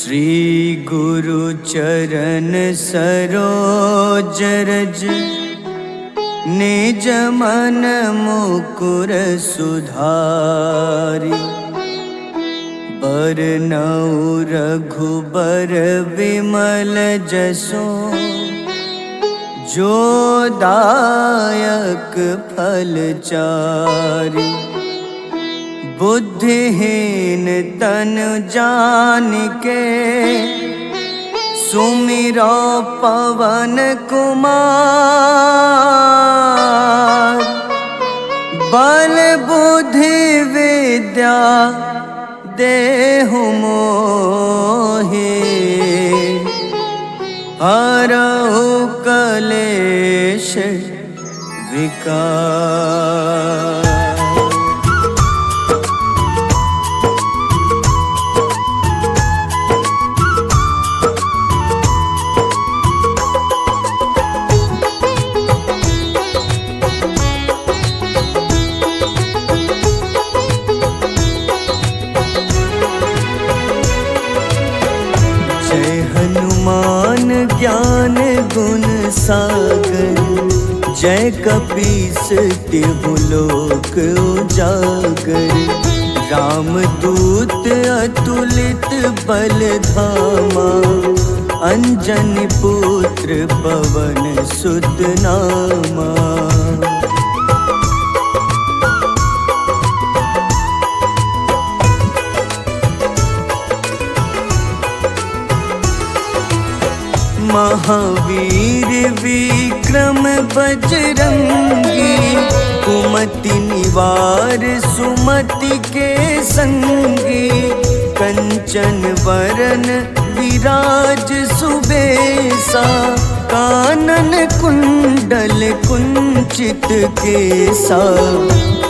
श्री गुरु चरण सरोज रज निज मन मुकुर सुधारि। बरनउँ रघुबर विमल जसो जो दायक फल चारि। बुद्धिहीन तनु जानिके सुमिरो पवन कुमार। बल बुद्धि विद्या देहु मोहि हरहु कलेश विकार। जय हनुमान ज्ञान गुण सागर। जय कपीस तिहु लोक उजागर। रामदूत अतुलित बल धामा। अंजनी पुत्र पवन सुत नामा। महावीर विक्रम बजरंगी। कुमति निवार सुमति के संगी। कंचन वरन विराज सुबेसा। कानन कुंडल कुंचित केसा।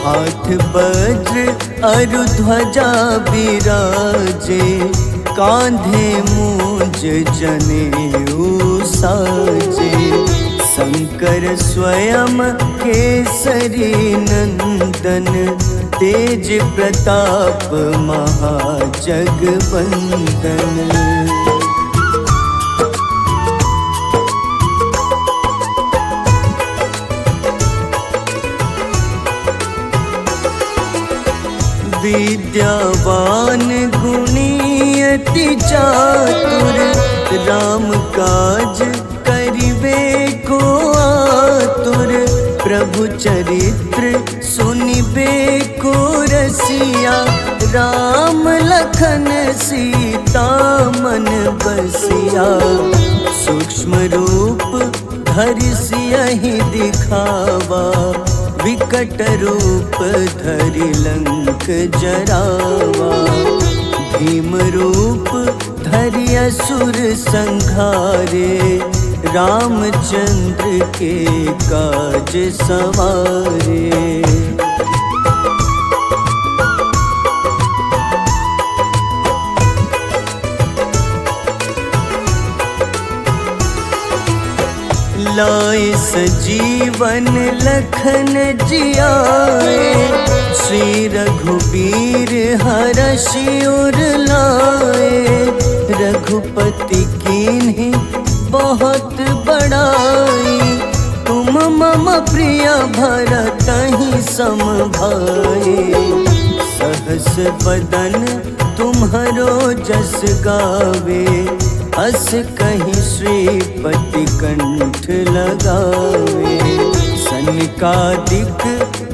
हाथ वज्र अरु ध्वजा बिराजे। कांधे मूंज जनेऊ साजे। शंकर स्वयं केसरी नंदन। तेज प्रताप महाजगवंदन। विद्यावान गुणी अति चातुर। राम काज करिबे को आतुर। प्रभु चरित्र सुनिबे को रसिया। राम लखन सीता मन बसिया। सूक्ष्म रूप धरि सियहि दिखावा। विकट रूप धरि लंक जरावा। भीम रूप धरि असुर संहारे। रामचंद्र के काज सवारे। लाए सजीवन लखन जियाए। श्री रघुबीर हरषि उर लाए। रघुपति कीन्ही बहुत बड़ाई। तुम मम प्रिय भरतहि सम भाई। सहस बदन तुम्हरो जस गावे। अस कहीं श्रीपति कंठ लगावे। सनकादिक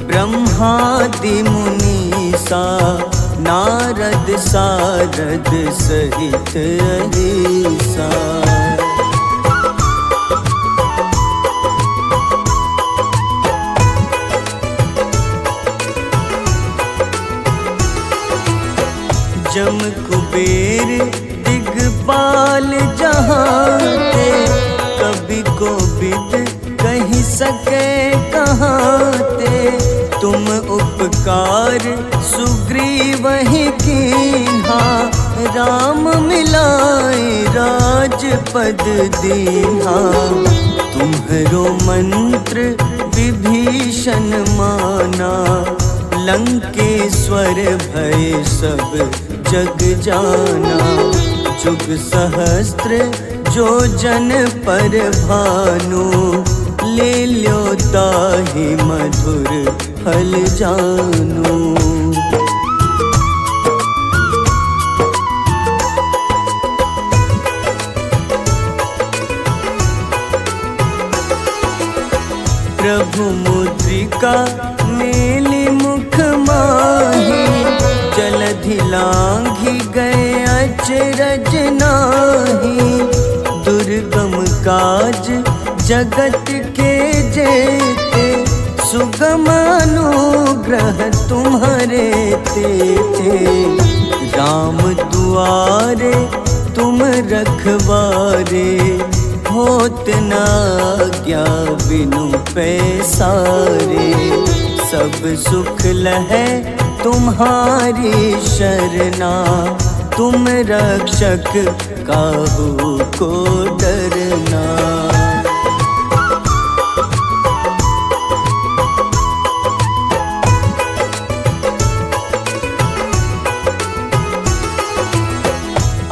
ब्रह्मादि मुनीसा। नारद सारद सहित अहिसा। जम कुबेर दिगपाल जहाते। कवि कोविद कहि सके कहाते। तुम उपकार सुग्रीवहि कीन्हा। राम मिलाए राजपद दीन्हा। तुम्हरो मंत्र विभीषण माना। लंकेश्वर भय सब जग जाना। जुग सहस्त्र जो जन पर भानु, ले ल्यो ताहि मधुर फल जानू। प्रभु मुद्रिका मेली मुख माही, जलधि लांघि गए अचरज नाही। दुर्गम काज जगत के जेते, सुगम अनुग्रह तुम्हारे तेते। राम दुआरे तुम रखवारे, होत न आज्ञा बिनु पैसारे। सब सुख लहै तुम्हारी शरणा, तुम रक्षक काहू को डरना।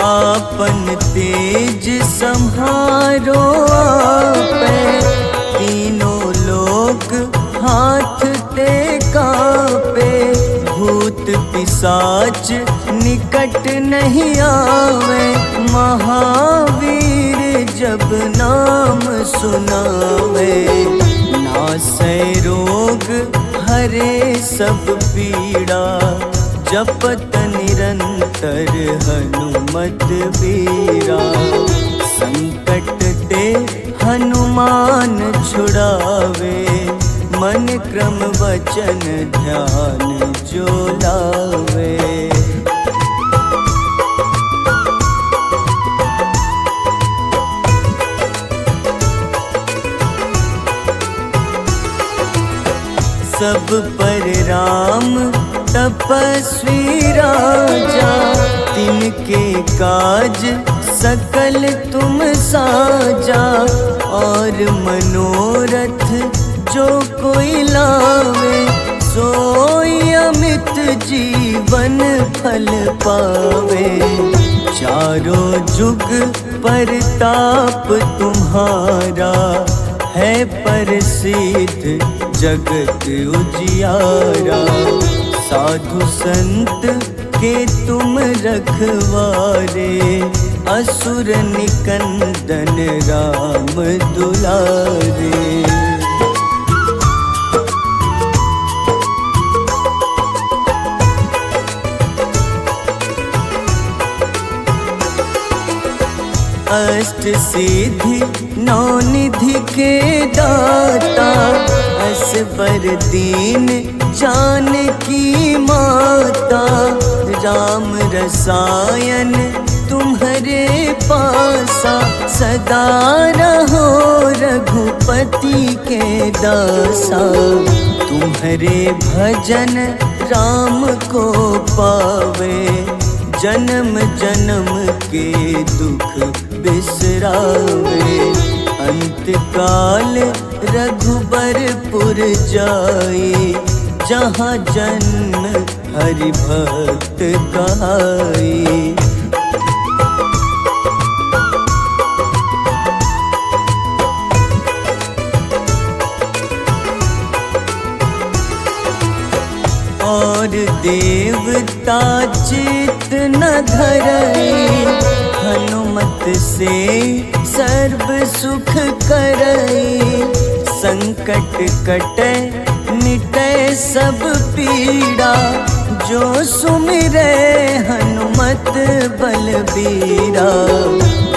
आपन तेज सम्हारो आपै, तीनों लोक हाथ ते कापे। भूत पिशाच निकट नहीं आवे, महावीर जब नाम सुनावे। नासै रोग हरे सब पीड़ा, जपत निरंतर हनुमत बीरा। संकट ते हनुमान छुड़ावे, मन क्रम वचन ध्यान जो लावे। सब पर राम तपस्वी राजा, तिनके काज सकल तुम साजा। और मनोरथ जो कोई लावे, सोई अमित जीवन फल पावे। चारों जुग परताप तुम्हारा, है प्रसिद्ध जगत उजियारा। साधु संत के तुम रखवारे, असुर निकंदन राम दुलारे। अष्ट सिद्धि नौ निधि के दाता, असबर दीन जानकी माता। राम रसायन तुम्हारे पासा, सदा रहो रघुपति के दासा। तुम्हारे भजन राम को पावे, जन्म जन्म के दुख बिसरावे। अंत काल रघुबरपुर जाई, जहाँ जन्म हरि भक्त कहाई। और देवता चित न धरई, हनुमत से सर्व सुख करई। संकट कटै मिटै सब पीड़ा, जो सुमिरै हनुमत बलबीरा।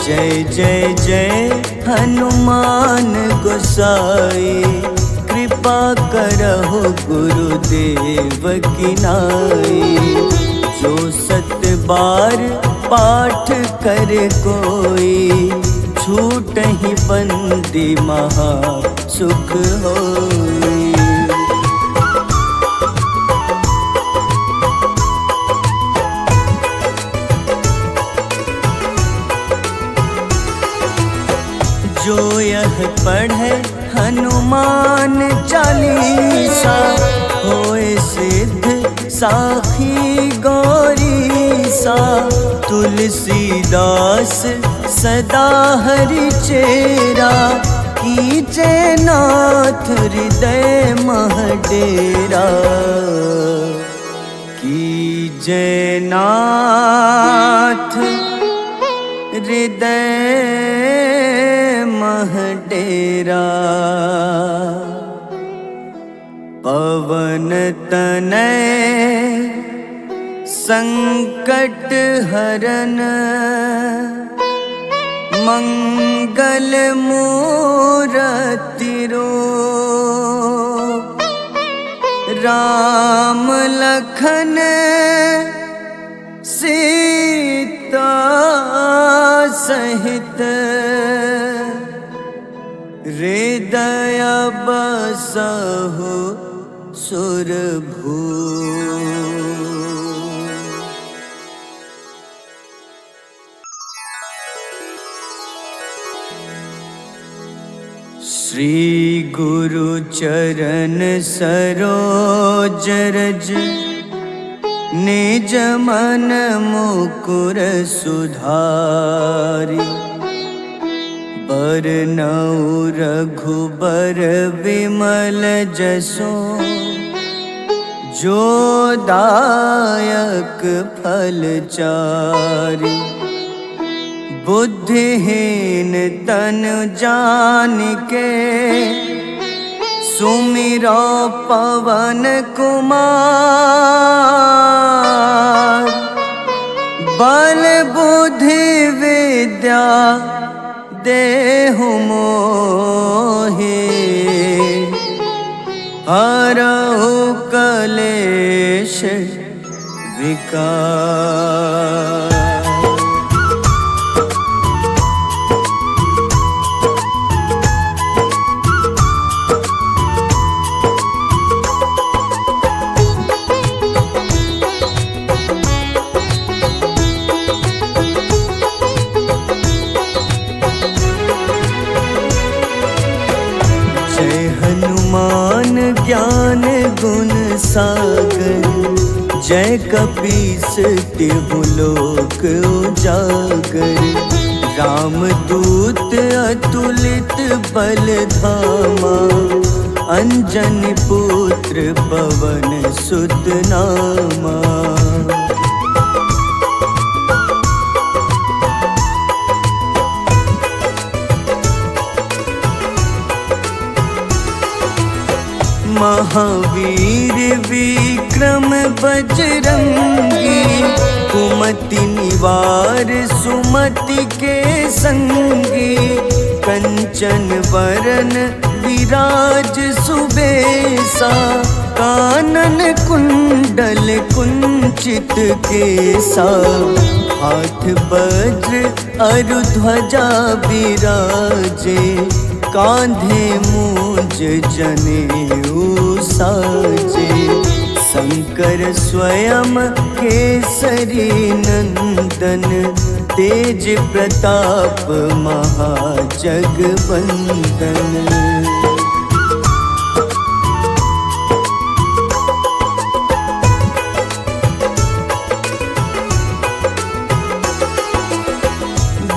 जय जय जय हनुमान गोसाई, कृपा करहु गुरुदेव की नाई। जो 7 बार पाठ करे कोई, छूटहि बंदी महा सुख होई। जो यह पढ़े हनुमान चालीसा, होए सिद्ध साखी गौरीसा। तुलसीदास सदा हरि चेरा, कीजे नाथ हृदय मह डेरा। कीजे नाथ हृदय मह डेरा। पवन तनय संकट हरन, मंगल मूरति रूप। राम लखन सीता सहित, हृदय बसहु सुरभूप। श्री गुरु चरण सरोज रज, निज मन मुकुर सुधारि। बरनउँ रघुबर विमल जसो, जो दायक फल चारि। बुद्धिहीन तनु जानिके, सुमिरो पवन कुमार। बल बुद्धि विद्या देहु मोहि, हरहु कलेश विकार। हनुमान ज्ञान गुण सागर, जय कपीस तिहु लोक उजागर। रामदूत अतुलित बल धामा, अंजनी पुत्र पवन सुत नामा। महावीर विक्रम बजरंगी, कुमति निवार सुमति के संगी। कंचन वरन विराज सुबेसा, कानन कुंडल कुंचित केसा। हाथ वज्र अरु ध्वजा बिराजे, कांधे मूंज जनेऊ साजे। शंकर स्वयं केसरी नंदन, तेज प्रताप महाजगवंदन।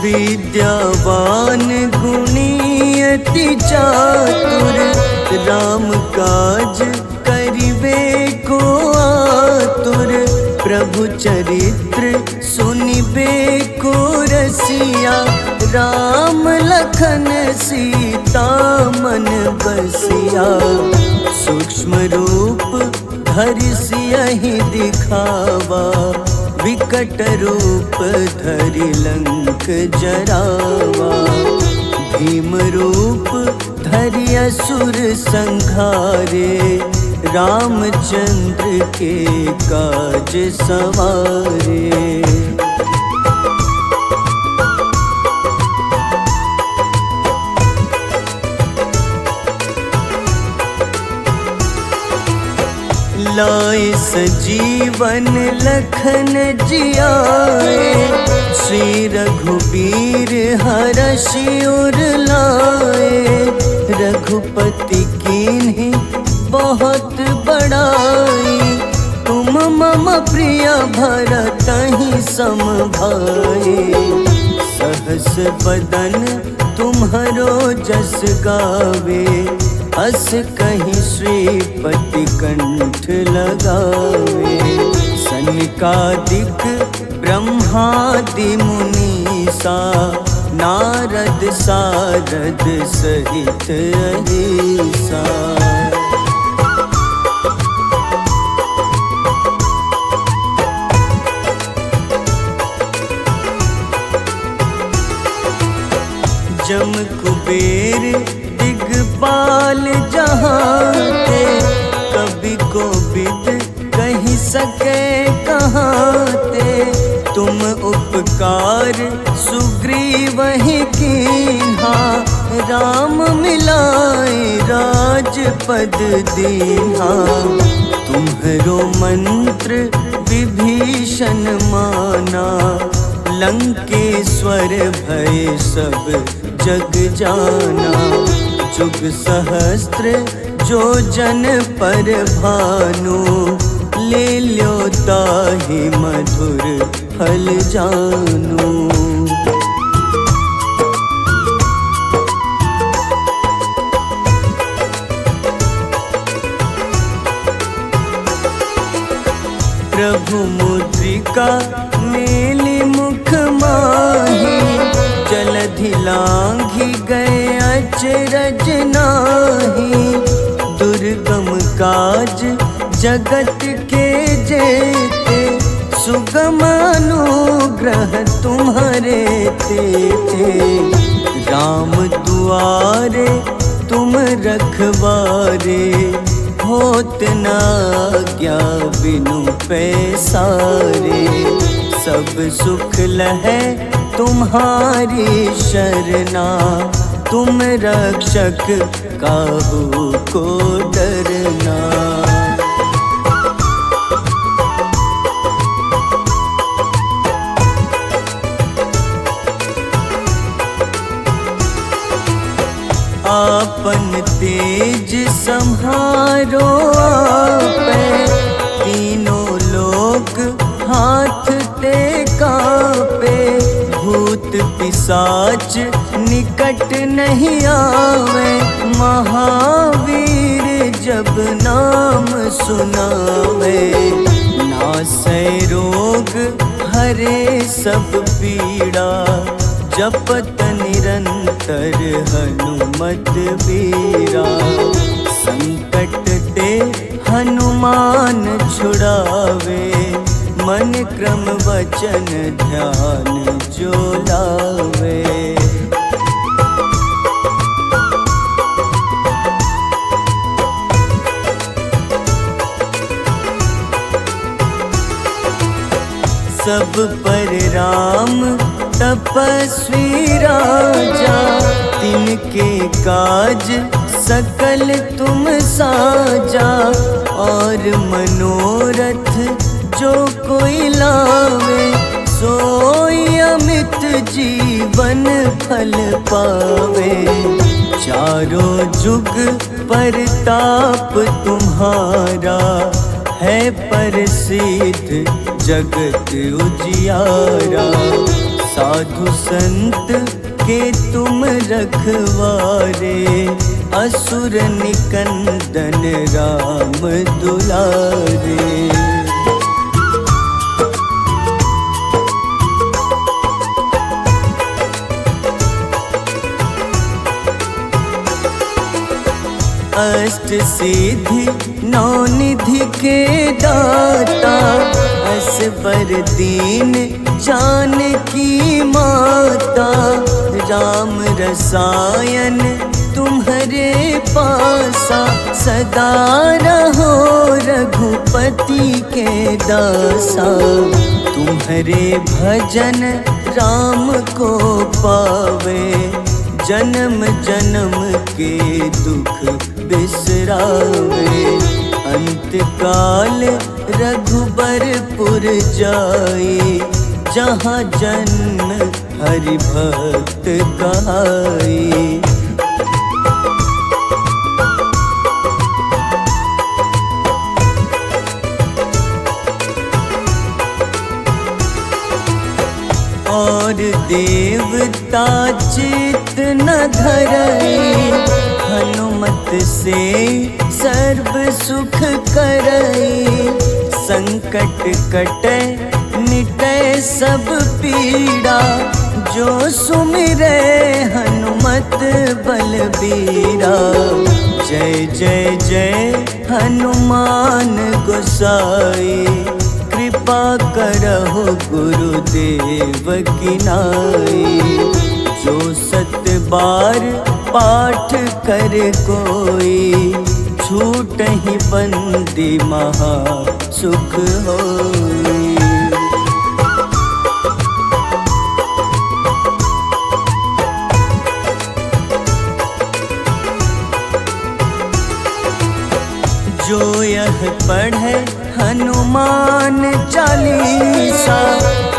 विद्यावान गुणी अति चातुर, राम काज करिबे को आतुर। प्रभु चरित्र सुनिबे को रसिया, राम लखन सीता मन बसिया। सूक्ष्म रूप धरि सियहि दिखावा, विकट रूप धरि लंक जरावा। भीम रूप धरि असुर संहारे, रामचंद्र के काज सवारे। लाए सजीवन लखन जियाए, श्री रघुबीर हरषि उर लाए। रघुपति कीन्ही बहुत बड़ाई, तुम मम प्रिय भरतहि सम भाए। सहस बदन तुम्हरो जस गावे, अस कहीं श्रीपति कंठ लगावे। सनकादिक ब्रह्मादि मुनीसा, नारद सारद सहित अहिसा। जम कुबेर दिगपाल जहाँते, कवि कोविद कही सके कहाँते। तुम उपकार सुग्रीवहि कीन्हा, राम मिलाए राजपद दीन्हा। तुम्हरो मंत्र विभीषण माना, लंकेश्वर भय सब जग जाना। जुग सहस्त्र जो जन पर भानु, ले ल्यो ताहि मधुर फल जानू। प्रभु मुद्रिका मेलि मुख माही, जलधि लांघि गए अचरज नाही। दुर्गम काज जगत के जेते, सुगम अनुग्रह तुम्हारे तेते। राम दुआरे तुम रखवारे, होत न आज्ञा बिनु पैसारे। सब सुख लहै तुम्हारी शरणा, तुम रक्षक काहू को डरना। आपन तेज सम्हारो आपै, तीनों लोक हाथ ते कापे। भूत पिशाच निकट नहीं आवे, महावीर जब नाम सुनावे। नासै रोग हरे सब पीड़ा, जपत निरंतर हनुमत बीरा। संकट ते हनुमान छुड़ावे, मन क्रम वचन ध्यान जो लावे। सब पर राम तपस्वी राजा, तिनके काज सकल तुम साजा। और मनोरथ जो कोई लावे, सोई अमित जीवन फल पावे। चारों जुग परताप तुम्हारा, है प्रसिद्ध जगत उजियारा। साधु संत के तुम रखवारे, असुर निकंदन राम दुलारे। अष्ट सिद्धि नौ निधि के दाता, असबर दीन जानकी माता। राम रसायन तुम्हारे पासा, सदा रहो रघुपति के दासा। तुम्हारे भजन राम को पावे, जन्म जन्म के दुख बिसरावे। अंत काल रघुबरपुर जाए, जहाँ जन्म हरि भक्त कहाए। और देवता चित न धरई, हनुमत से सर्व सुख करई। संकट कटे मिटे सब पीड़ा, जो सुमिरे हनुमत बलबीरा। जय जय जय हनुमान गोसाई, कृपा करहु गुरुदेव की नाई। जो 7 बार पाठ कर कोई, छूटहि बंदी महा सुख होई। जो यह पढ़े हनुमान चालीसा,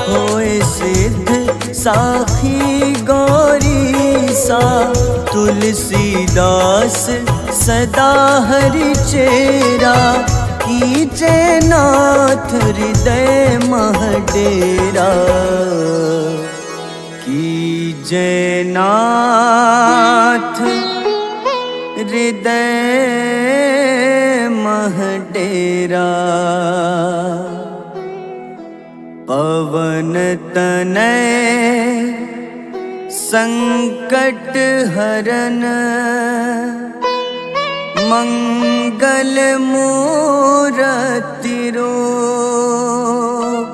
होए सिद्ध साखी गौरीसा। तुलसीदास सदा हरि चेरा, कीजे नाथ हृदय मह डेरा। कीजे नाथ हृदय मह डेरा। पवन तनय संकट हरन, मंगल मूरति रूप।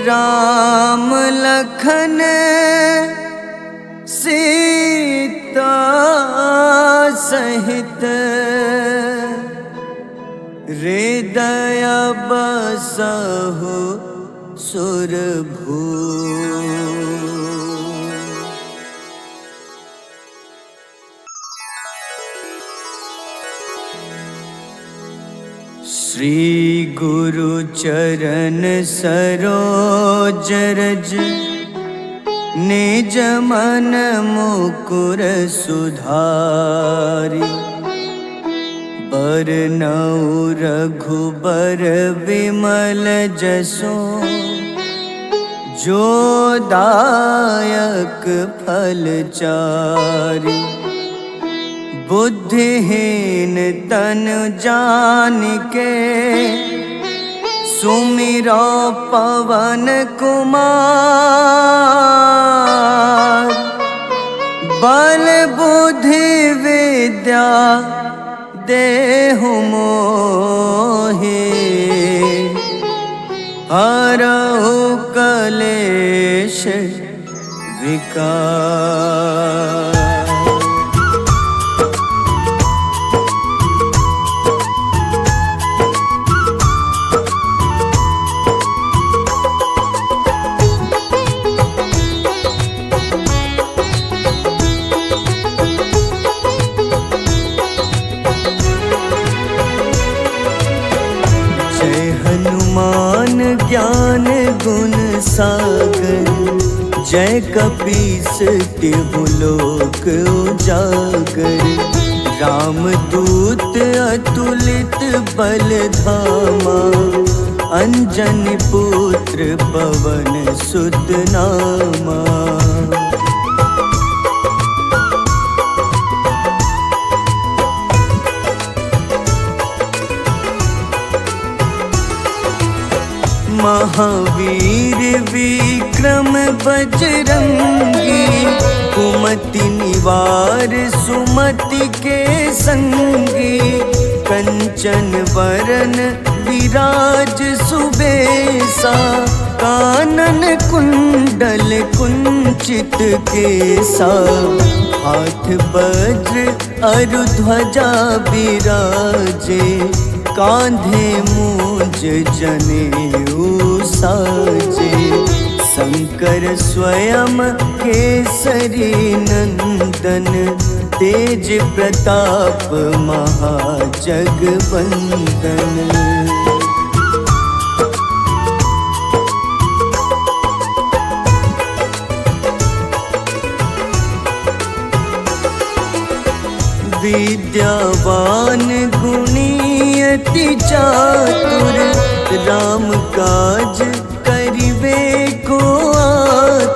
राम लखन सीता सहित, हृदय बसहु सुरभूप। श्री गुरु चरण सरोज रज, निज मन मुकुर सुधारि। बरनउँ रघुबर विमल जसो, जो दायक फल चारि। बुद्धिहीन तनु जानिके, सुमिरो पवन कुमार। बल बुद्धि विद्या देहु मोहि, हरहु कलेश विकार। हनुमान ज्ञान गुण सागर, जय कपीस तिहु लोक उजागर। रामदूत अतुलित बल धामा, अंजनी पुत्र पवन सुत नामा। महावीर विक्रम बजरंगी, कुमति निवार सुमति के संगी। कंचन वरन विराज सुबेसा, कानन कुंडल कुंचित केसा। हाथ वज्र अरु ध्वजा बिराजे, कांधे मूंज जनेऊ साजे। शंकर स्वयं केसरी नंदन, तेज प्रताप महाजगवंदन। विद्यावान गुणी अति चातुर, राम काज करिबे को आतुर।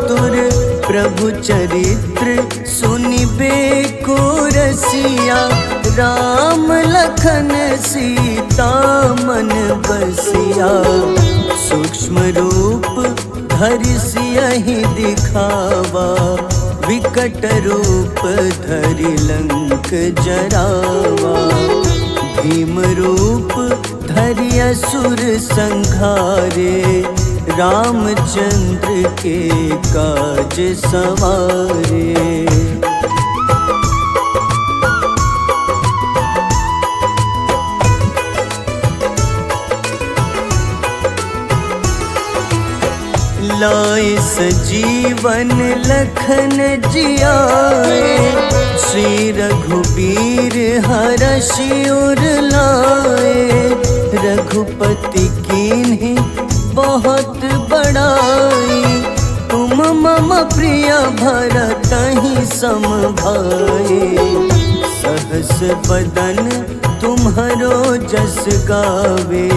चरित्र सुनिबे को रसिया, राम लखन सीता मन बसिया। सूक्ष्म रूप धरि सियहि दिखावा, विकट रूप धरि लंक जरावा। भीम रूप धरि असुर संहारे, रामचंद्र के काज सवारे। लाए सजीवन लखन जियाए, श्री रघुबीर हरषि उर लाए। रघुपति कीन्ही बहुत बड़ाई, तुम मम प्रिय भरतहि सम भाई। सहस बदन तुम्हरो जस गावे,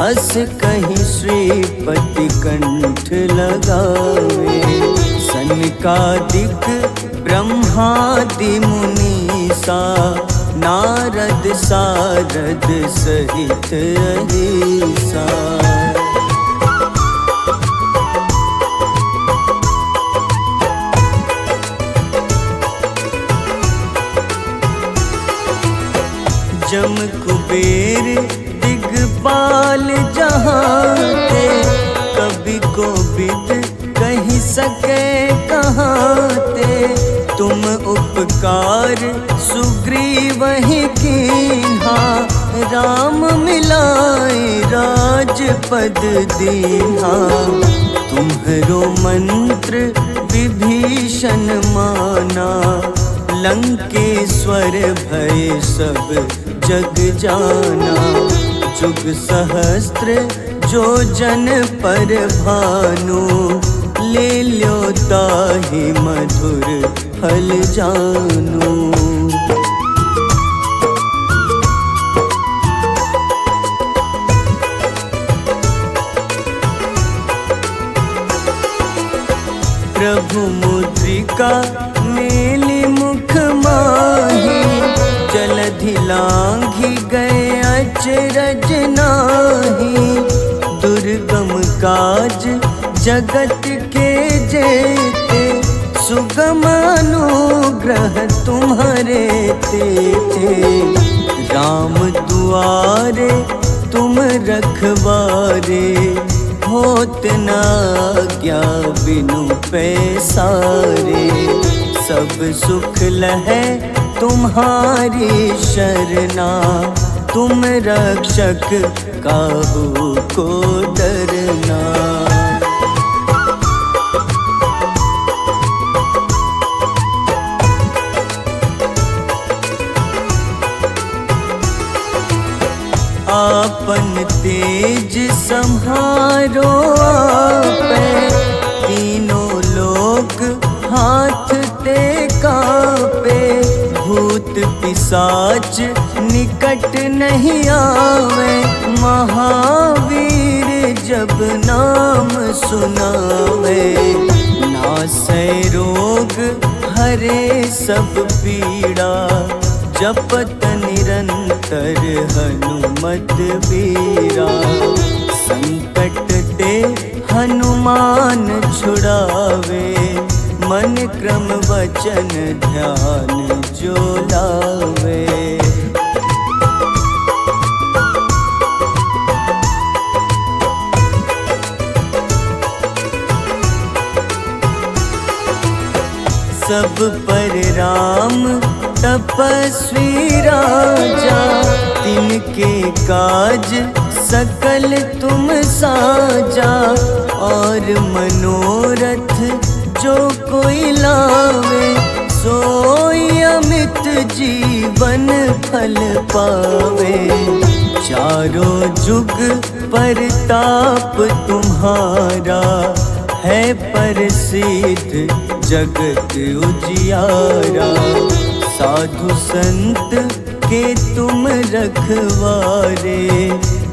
अस कहीं श्रीपति कंठ लगावे। सनकादिक ब्रह्मादि मुनीसा, नारद सारद सहित अहिसा। जम कुबेर दिगपाल जहाते, कवि कोविद कहि सके कहाते। तुम उपकार सुग्रीवहि कीन्हा, राम मिलाए राजपद दीन्हा। तुम्हरो मंत्र विभीषण माना, लंकेश्वर भय सब जग जाना। जुग सहस्त्र जो जन पर भानु, ले ल्यो ताहि मधुर फल जानू। प्रभु मुद्रिका मेलि मुख माही, जलधि लांघि गए अचरज नाही। दुर्गम काज जगत के जेते, सुगम अनुग्रह तुम्हारे तेते। राम दुआरे तुम रखवारे, होत न आज्ञा बिनु पैसारे। सब सुख लहै तुम्हारी शरणा, तुम रक्षक काहू को डरना। आपन तेज सम्हारो आपै, तीनों लोक हाथ ते कापे। भूत पिशाच निकट नहीं आवे, महावीर जब नाम सुनावे। नासै रोग हरे सब पीड़ा, जपत निरंतर हनुमत बीरा। संकट ते हनुमान छुड़ावे, मन क्रम वचन ध्यान जो लावे। सब पर राम तपस्वी राजा, तिनके काज सकल तुम साजा। और मनोरथ जो कोई लावे, सोई अमित जीवन फल पावे। चारों जुग परताप तुम्हारा, है प्रसिद्ध जगत उजियारा। साधु संत के तुम रखवारे,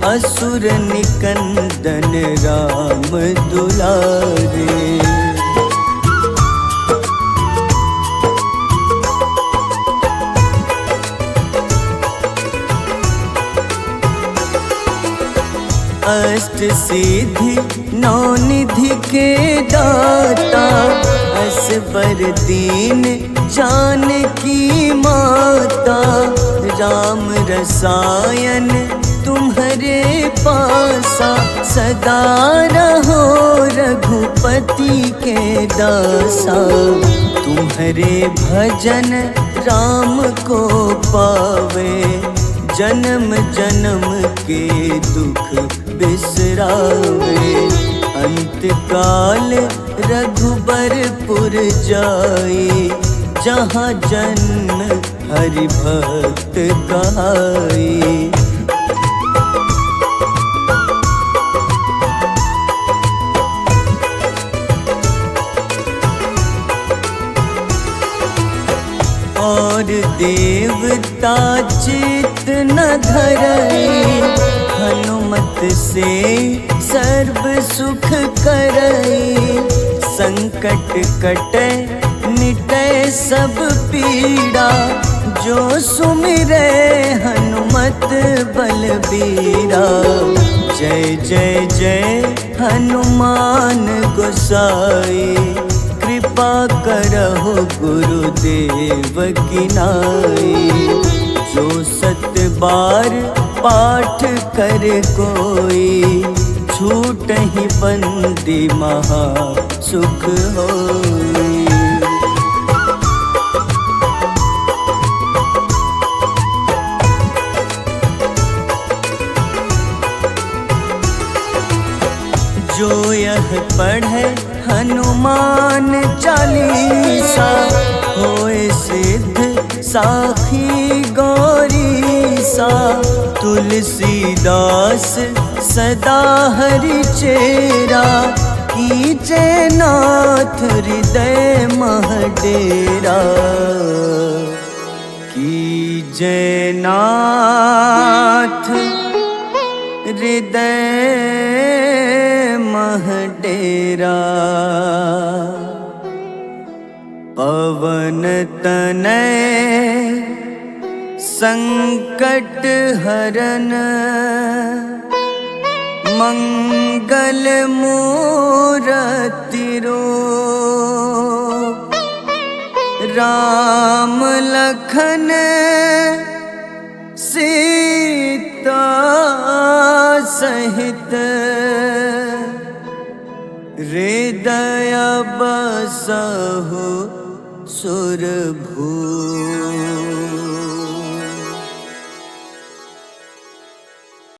असुर निकंदन राम दुलारे। अष्ट सिद्धि नौ निधि के दाता, असबर दीन जानकी माता। राम रसायन तुम्हारे पासा, सदा रहो रघुपति के दासा। तुम्हारे भजन राम को पावे, जन्म जन्म के दुख बिसरावे। अंत काल रघुबरपुर जाई, जहाँ जन्म हरि भक्त कहाई। और देवता चित न धरई, हनुमत से सर्व सुख करई। संकट कटे मिटे सब पीड़ा, जो सुमिरे हनुमत बलबीरा। जय जय जय हनुमान गोसाई, कृपा करहु गुरुदेव की नाई। जो सत बार पाठ करे कोई, छूटहि बंदी महा सुख होई। जो यह पढ़े हनुमान चालीसा, होए सिद्ध साखी गौरीसा। तुलसीदास सदा हरि चेरा, कीजे नाथ हृदय मह डेरा। कीजे नाथ हृदय मह डेरा। पवन तनय संकट हरन, मंगल मूरति रूप। राम लखन सीता सहित, हृदय बसहु सुरभूप।